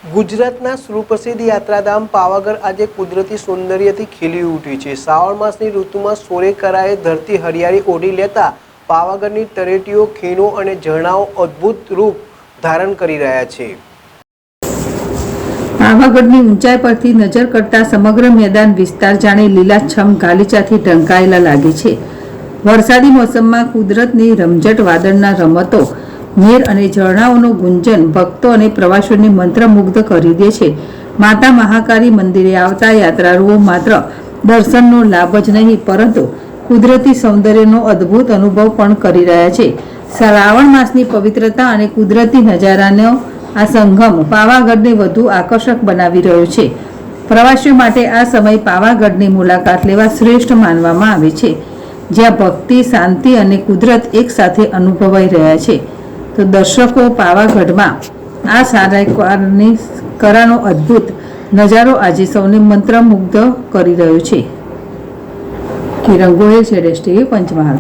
ગુજરાતના સુપ્રસિદ્ધ યાત્રાધામ પાવાગઢ આજે કુદરતી સૌંદર્યથી ખીલી ઉઠ્યું છે। શ્રાવણ માસની ઋતુમાં સોળે કરાએ ધરતી હરિયાળી ઓઢી લેતા પાવાગઢની તળેટીઓ, ખીણો અને ઝરણાઓ અદ્ભુત રૂપ ધારણ કરી રહ્યા છે। પાવાગઢની ઊંચાઈ પરથી નજર કરતા સમગ્ર મેદાન વિસ્તાર જાણે લીલાછમ ગાલીચાથી ઢંકાયેલા લાગે છે। વરસાદી મોસમમાં કુદરતની રમઝટ, વાદળના રમતો, નીર અને ઝરણાઓનું ગુંજન ભક્તો અને પ્રવાસીઓને મંત્રમુગ્ધ કરી દે છે। માતા મહાકાળી મંદિરે આવતા યાત્રાળુઓ માત્ર દર્શનનો લાભ જ નહીં પરંતુ કુદરતી સૌંદર્યનો અદ્ભુત અનુભવ પણ કરી રહ્યા છે। શ્રાવણ માસની પવિત્રતા અને કુદરતી નજારાનો આ સંગમ પાવાગઢને વધુ આકર્ષક બનાવી રહ્યો છે। પ્રવાસીઓ માટે આ સમય પાવાગઢની મુલાકાત લેવા શ્રેષ્ઠ માનવામાં આવે છે, જ્યાં ભક્તિ, શાંતિ અને કુદરત એકસાથે અનુભવાઈ રહ્યા છે। તો દર્શકો, પાવાગઢમાં આ સારાની કરાનો અદ્ભુત નજારો આજે સૌને મંત્રમુગ્ધ કરી રહ્યો છે। કિરણ ગોહિલ, ZSTV, પંચમહાલ।